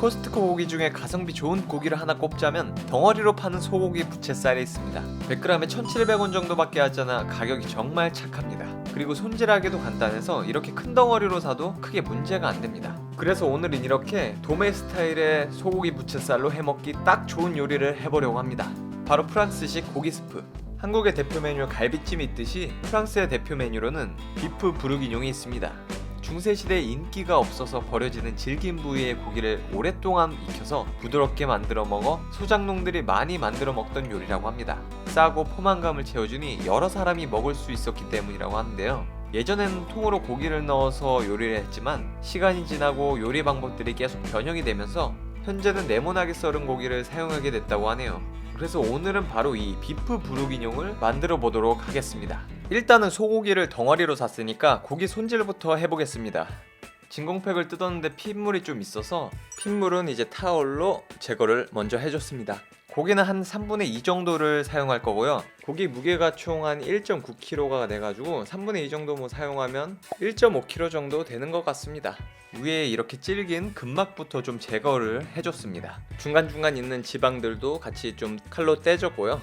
코스트코 고기 중에 가성비 좋은 고기를 하나 꼽자면 덩어리로 파는 소고기 부채살이 있습니다. 100g에 1,700원 정도밖에 하잖아. 가격이 정말 착합니다. 그리고 손질하기도 간단해서 이렇게 큰 덩어리로 사도 크게 문제가 안 됩니다. 그래서 오늘은 이렇게 도메 스타일의 소고기 부채살로 해먹기 딱 좋은 요리를 해보려고 합니다. 바로 프랑스식 고기 스프. 한국의 대표 메뉴 갈비찜이 있듯이 프랑스의 대표 메뉴로는 비프 부르기뇽이 있습니다. 중세시대에 인기가 없어서 버려지는 질긴 부위의 고기를 오랫동안 익혀서 부드럽게 만들어 먹어 소장농들이 많이 만들어 먹던 요리라고 합니다. 싸고 포만감을 채워주니 여러 사람이 먹을 수 있었기 때문이라고 하는데요. 예전에는 통으로 고기를 넣어서 요리를 했지만 시간이 지나고 요리 방법들이 계속 변형이 되면서 현재는 네모나게 썰은 고기를 사용하게 됐다고 하네요. 그래서 오늘은 바로 이 비프 부르기뇽을 만들어 보도록 하겠습니다. 일단은 소고기를 덩어리로 샀으니까 고기 손질부터 해보겠습니다. 진공팩을 뜯었는데 핏물이 좀 있어서 핏물은 이제 타올로 제거를 먼저 해줬습니다. 고기는 한 3분의 2 정도를 사용할 거고요. 고기 무게가 총 한 1.9kg가 돼가지고 3분의 2 정도 사용하면 1.5kg 정도 되는 것 같습니다. 위에 이렇게 질긴 근막부터 좀 제거를 해줬습니다. 중간중간 있는 지방들도 같이 좀 칼로 떼줬고요.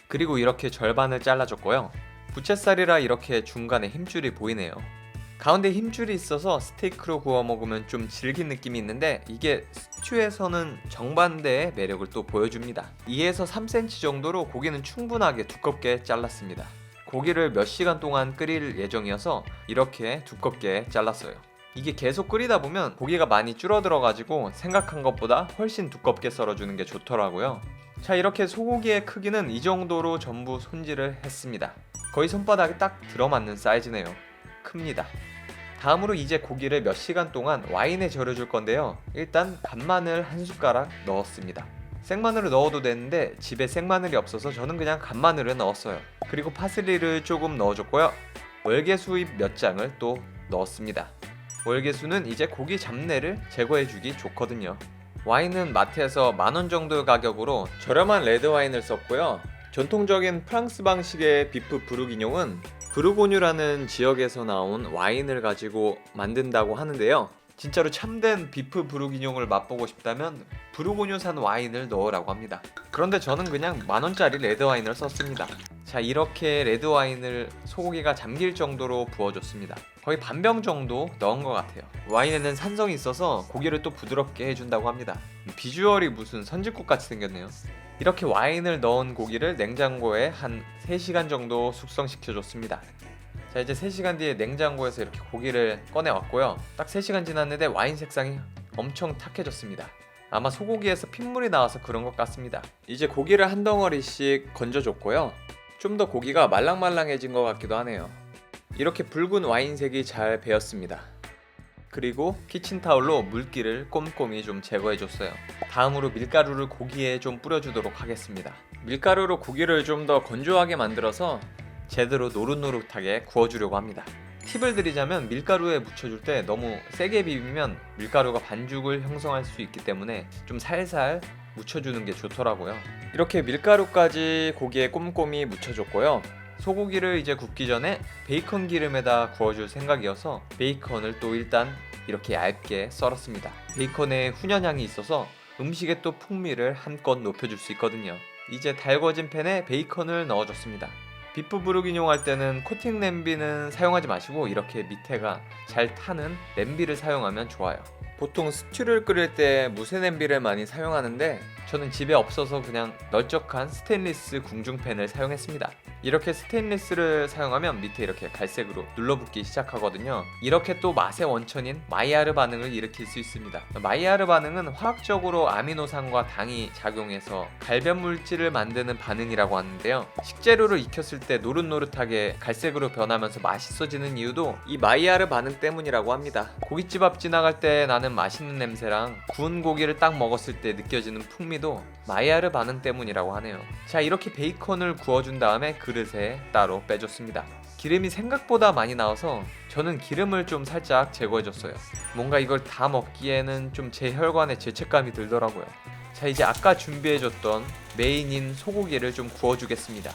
그리고 이렇게 절반을 잘라줬고요. 부채살이라 이렇게 중간에 힘줄이 보이네요. 가운데 힘줄이 있어서 스테이크로 구워 먹으면 좀 질긴 느낌이 있는데 이게 스튜에서는 정반대의 매력을 또 보여줍니다. 2에서 3cm 정도로 고기는 충분하게 두껍게 잘랐습니다. 고기를 몇 시간 동안 끓일 예정이어서 이렇게 두껍게 잘랐어요. 이게 계속 끓이다 보면 고기가 많이 줄어들어 가지고 생각한 것보다 훨씬 두껍게 썰어주는 게 좋더라고요. 자, 이렇게 소고기의 크기는 이 정도로 전부 손질을 했습니다. 거의 손바닥에 딱 들어맞는 사이즈네요. 큽니다. 다음으로 이제 고기를 몇 시간 동안 와인에 절여줄 건데요. 일단 간마늘 한 숟가락 넣었습니다. 생마늘을 넣어도 되는데 집에 생마늘이 없어서 저는 그냥 간마늘을 넣었어요. 그리고 파슬리를 조금 넣어줬고요. 월계수잎 몇 장을 또 넣었습니다. 월계수는 이제 고기 잡내를 제거해주기 좋거든요. 와인은 마트에서 10,000원 정도 가격으로 저렴한 레드와인을 썼고요. 전통적인 프랑스 방식의 비프 부르기뇽은 부르고뉴라는 지역에서 나온 와인을 가지고 만든다고 하는데요. 진짜로 참된 비프 부르기뇽을 맛보고 싶다면 부르고뉴산 와인을 넣으라고 합니다. 그런데 저는 그냥 10,000원짜리 레드와인을 썼습니다. 자, 이렇게 레드와인을 소고기가 잠길 정도로 부어줬습니다. 거의 반병 정도 넣은 것 같아요. 와인에는 산성이 있어서 고기를 또 부드럽게 해준다고 합니다. 비주얼이 무슨 선짓국 같이 생겼네요. 이렇게 와인을 넣은 고기를 냉장고에 한 3시간 정도 숙성시켜줬습니다. 자, 이제 3시간 뒤에 냉장고에서 이렇게 고기를 꺼내왔고요. 딱 3시간 지났는데 와인 색상이 엄청 탁해졌습니다. 아마 소고기에서 핏물이 나와서 그런 것 같습니다. 이제 고기를 한 덩어리씩 건져줬고요. 좀 더 고기가 말랑말랑해진 것 같기도 하네요. 이렇게 붉은 와인색이 잘 배었습니다. 그리고 키친타올로 물기를 꼼꼼히 좀 제거해줬어요. 다음으로 밀가루를 고기에 좀 뿌려주도록 하겠습니다. 밀가루로 고기를 좀 더 건조하게 만들어서 제대로 노릇노릇하게 구워주려고 합니다. 팁을 드리자면 밀가루에 묻혀줄 때 너무 세게 비비면 밀가루가 반죽을 형성할 수 있기 때문에 좀 살살 묻혀주는 게 좋더라고요. 이렇게 밀가루까지 고기에 꼼꼼히 묻혀줬고요. 소고기를 이제 굽기 전에 베이컨 기름에다 구워줄 생각이어서 베이컨을 또 일단 이렇게 얇게 썰었습니다. 베이컨에 훈연향이 있어서 음식에 또 풍미를 한껏 높여줄 수 있거든요. 이제 달궈진 팬에 베이컨을 넣어줬습니다. 비프 부르기뇽 할 때는 코팅 냄비는 사용하지 마시고 이렇게 밑에가 잘 타는 냄비를 사용하면 좋아요. 보통 스튜를 끓일 때 무쇠 냄비를 많이 사용하는데 저는 집에 없어서 그냥 널쩍한 스테인리스 궁중팬을 사용했습니다. 이렇게 스테인리스를 사용하면 밑에 이렇게 갈색으로 눌러붙기 시작하거든요. 이렇게 또 맛의 원천인 마이야르 반응을 일으킬 수 있습니다. 마이야르 반응은 화학적으로 아미노산과 당이 작용해서 갈변 물질을 만드는 반응이라고 하는데요. 식재료를 익혔을 때 노릇노릇하게 갈색으로 변하면서 맛있어지는 이유도 이 마이야르 반응 때문이라고 합니다. 고깃집 앞 지나갈 때 나는 맛있는 냄새랑 구운 고기를 딱 먹었을 때 느껴지는 풍미도 마이야르 반응 때문이라고 하네요. 자, 이렇게 베이컨을 구워준 다음에 그릇에 따로 빼줬습니다. 기름이 생각보다 많이 나와서 저는 기름을 좀 살짝 제거해줬어요. 뭔가 이걸 다 먹기에는 좀 제 혈관에 죄책감이 들더라고요. 자, 이제 아까 준비해줬던 메인인 소고기를 좀 구워주겠습니다.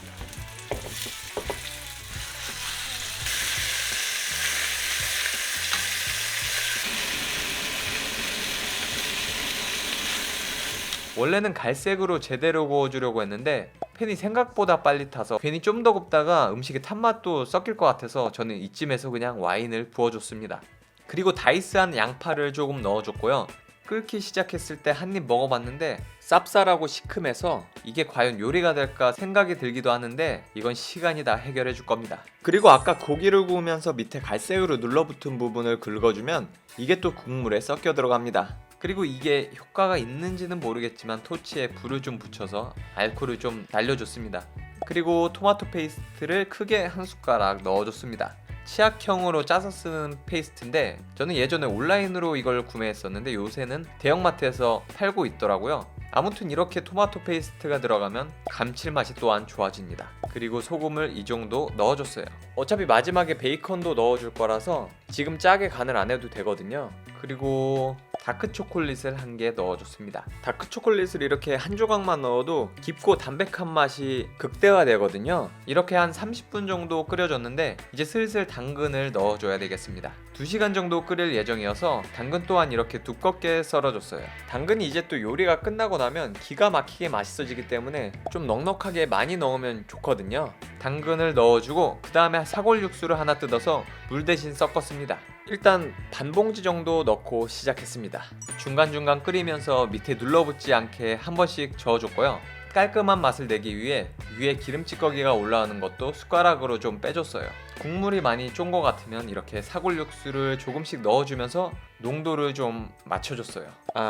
원래는 갈색으로 제대로 구워주려고 했는데 팬이 생각보다 빨리 타서 괜히 좀 더 굽다가 음식의 탄맛도 섞일 것 같아서 저는 이쯤에서 그냥 와인을 부어줬습니다. 그리고 다이스한 양파를 조금 넣어줬고요. 끓기 시작했을 때 한 입 먹어봤는데 쌉쌀하고 시큼해서 이게 과연 요리가 될까 생각이 들기도 하는데 이건 시간이 다 해결해 줄 겁니다. 그리고 아까 고기를 구우면서 밑에 갈색으로 눌러붙은 부분을 긁어주면 이게 또 국물에 섞여 들어갑니다. 그리고 이게 효과가 있는지는 모르겠지만 토치에 불을 좀 붙여서 알코올을 좀 날려줬습니다. 그리고 토마토 페이스트를 크게 한 숟가락 넣어줬습니다. 치약형으로 짜서 쓰는 페이스트인데 저는 예전에 온라인으로 이걸 구매했었는데 요새는 대형마트에서 팔고 있더라고요. 아무튼 이렇게 토마토 페이스트가 들어가면 감칠맛이 또한 좋아집니다. 그리고 소금을 이 정도 넣어줬어요. 어차피 마지막에 베이컨도 넣어줄 거라서 지금 짜게 간을 안 해도 되거든요. 그리고 다크 초콜릿을 한 개 넣어줬습니다. 다크 초콜릿을 이렇게 한 조각만 넣어도 깊고 담백한 맛이 극대화되거든요. 이렇게 한 30분 정도 끓여줬는데 이제 슬슬 당근을 넣어줘야 되겠습니다. 2시간 정도 끓일 예정이어서 당근 또한 이렇게 두껍게 썰어줬어요. 당근이 이제 또 요리가 끝나고 나면 기가 막히게 맛있어지기 때문에 좀 넉넉하게 많이 넣으면 좋거든요. 당근을 넣어주고 그 다음에 사골 육수를 하나 뜯어서 물 대신 섞었습니다. 일단 반 봉지 정도 넣고 시작했습니다. 중간중간 끓이면서 밑에 눌러붙지 않게 한 번씩 저어줬고요. 깔끔한 맛을 내기 위해 위에 기름찌꺼기가 올라오는 것도 숟가락으로 좀 빼줬어요. 국물이 많이 쫀 것 같으면 이렇게 사골 육수를 조금씩 넣어주면서 농도를 좀 맞춰줬어요.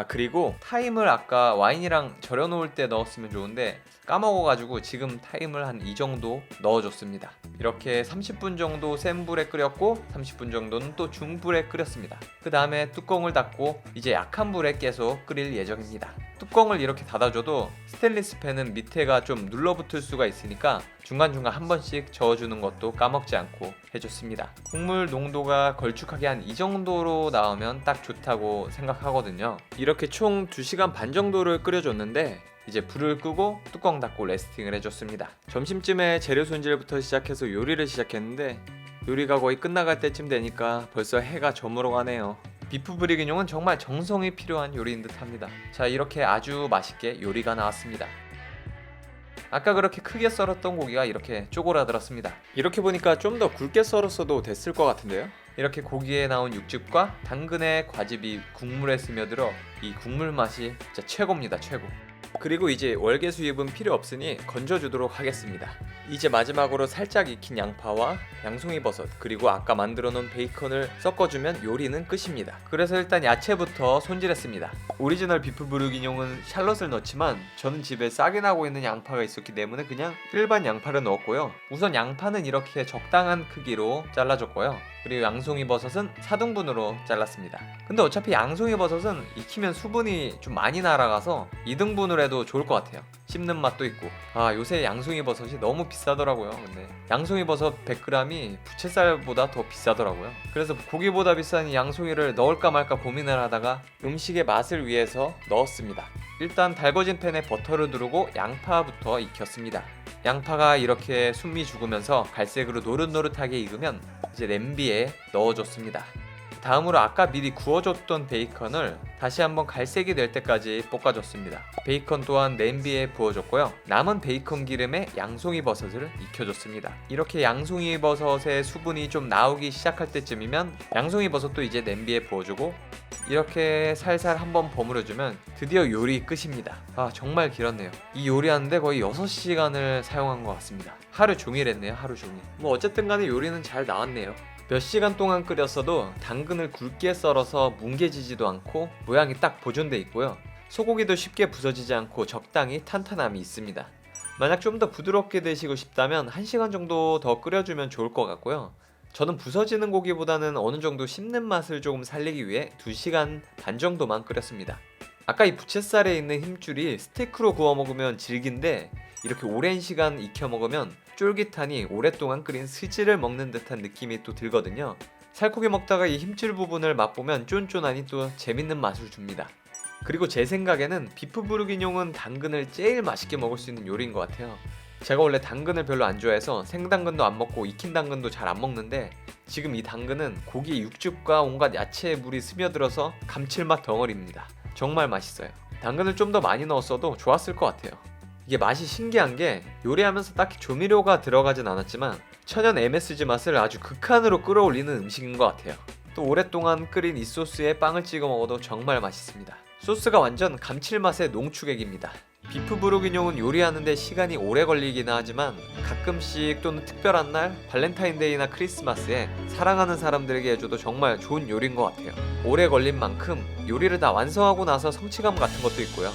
그리고 타임을 아까 와인이랑 절여 놓을 때 넣었으면 좋은데 까먹어가지고 지금 타임을 한 이 정도 넣어줬습니다. 이렇게 30분 정도 센 불에 끓였고 30분 정도는 또 중불에 끓였습니다. 그 다음에 뚜껑을 닫고 이제 약한 불에 계속 끓일 예정입니다. 뚜껑을 이렇게 닫아줘도 스테인리스 팬은 밑에가 좀 눌러붙을 수가 있으니까 중간중간 한 번씩 저어주는 것도 까먹지 않고 해줬습니다. 국물 농도가 걸쭉하게 한 이 정도로 나오면 딱 좋다고 생각하거든요. 이렇게 총 2시간 반 정도를 끓여줬는데 이제 불을 끄고 뚜껑 닫고 레스팅을 해줬습니다. 점심쯤에 재료 손질부터 시작해서 요리를 시작했는데 요리가 거의 끝나갈 때쯤 되니까 벌써 해가 저물어 가네요. 비프 브리기뇽은 정말 정성이 필요한 요리인 듯 합니다. 자, 이렇게 아주 맛있게 요리가 나왔습니다. 아까 그렇게 크게 썰었던 고기가 이렇게 쪼그라들었습니다. 이렇게 보니까 좀 더 굵게 썰었어도 됐을 것 같은데요? 이렇게 고기에 나온 육즙과 당근의 과즙이 국물에 스며들어 이 국물 맛이 진짜 최고입니다. 최고. 그리고 이제 월계수잎은 필요 없으니 건져주도록 하겠습니다. 이제 마지막으로 살짝 익힌 양파와 양송이버섯 그리고 아까 만들어 놓은 베이컨을 섞어주면 요리는 끝입니다. 그래서 일단 야채부터 손질했습니다. 오리지널 비프 브르기뇽은 샬롯을 넣지만 저는 집에 싸게 나고 있는 양파가 있었기 때문에 그냥 일반 양파를 넣었고요. 우선 양파는 이렇게 적당한 크기로 잘라줬고요. 그리고 양송이버섯은 4등분으로 잘랐습니다. 근데 어차피 양송이버섯은 익히면 수분이 좀 많이 날아가서 2등분으로 해도 좋을 것 같아요. 씹는 맛도 있고. 요새 양송이버섯이 너무 비싸더라고요. 근데 양송이버섯 100g이 부채살보다 더 비싸더라고요. 그래서 고기보다 비싼 이 양송이를 넣을까 말까 고민을 하다가 음식의 맛을 위해서 넣었습니다. 일단 달궈진 팬에 버터를 두르고 양파부터 익혔습니다. 양파가 이렇게 숨이 죽으면서 갈색으로 노릇노릇하게 익으면 이제 냄비에 넣어줬습니다. 다음으로 아까 미리 구워줬던 베이컨을 다시 한번 갈색이 될 때까지 볶아줬습니다. 베이컨 또한 냄비에 부어줬고요. 남은 베이컨 기름에 양송이버섯을 익혀줬습니다. 이렇게 양송이버섯의 수분이 좀 나오기 시작할 때쯤이면 양송이버섯도 이제 냄비에 부어주고 이렇게 살살 한번 버무려주면 드디어 요리 끝입니다. 정말 길었네요. 이 요리하는데 거의 6시간을 사용한 것 같습니다. 하루 종일 했네요. 하루 종일. 뭐 어쨌든 간에 요리는 잘 나왔네요. 몇 시간 동안 끓였어도 당근을 굵게 썰어서 뭉개지지도 않고 모양이 딱 보존돼 있고요. 소고기도 쉽게 부서지지 않고 적당히 탄탄함이 있습니다. 만약 좀 더 부드럽게 드시고 싶다면 1시간 정도 더 끓여주면 좋을 것 같고요. 저는 부서지는 고기보다는 어느 정도 씹는 맛을 조금 살리기 위해 2시간 반 정도만 끓였습니다. 아까 이 부채살에 있는 힘줄이 스테이크로 구워 먹으면 질긴데 이렇게 오랜 시간 익혀 먹으면 쫄깃하니 오랫동안 끓인 스지를 먹는 듯한 느낌이 또 들거든요. 살코기 먹다가 이 힘줄 부분을 맛보면 쫀쫀하니 또 재밌는 맛을 줍니다. 그리고 제 생각에는 비프 브르기뇽은 당근을 제일 맛있게 먹을 수 있는 요리인 것 같아요. 제가 원래 당근을 별로 안 좋아해서 생당근도 안 먹고 익힌 당근도 잘 안 먹는데 지금 이 당근은 고기의 육즙과 온갖 야채의 물이 스며들어서 감칠맛 덩어리입니다. 정말 맛있어요. 당근을 좀 더 많이 넣었어도 좋았을 것 같아요. 이게 맛이 신기한 게 요리하면서 딱히 조미료가 들어가진 않았지만 천연 MSG 맛을 아주 극한으로 끌어올리는 음식인 것 같아요. 또 오랫동안 끓인 이 소스에 빵을 찍어 먹어도 정말 맛있습니다. 소스가 완전 감칠맛의 농축액입니다. 비프 부르기뇽은 요리하는데 시간이 오래 걸리긴 하지만 가끔씩 또는 특별한 날, 발렌타인데이나 크리스마스에 사랑하는 사람들에게 해줘도 정말 좋은 요리인 것 같아요. 오래 걸린 만큼 요리를 다 완성하고 나서 성취감 같은 것도 있고요.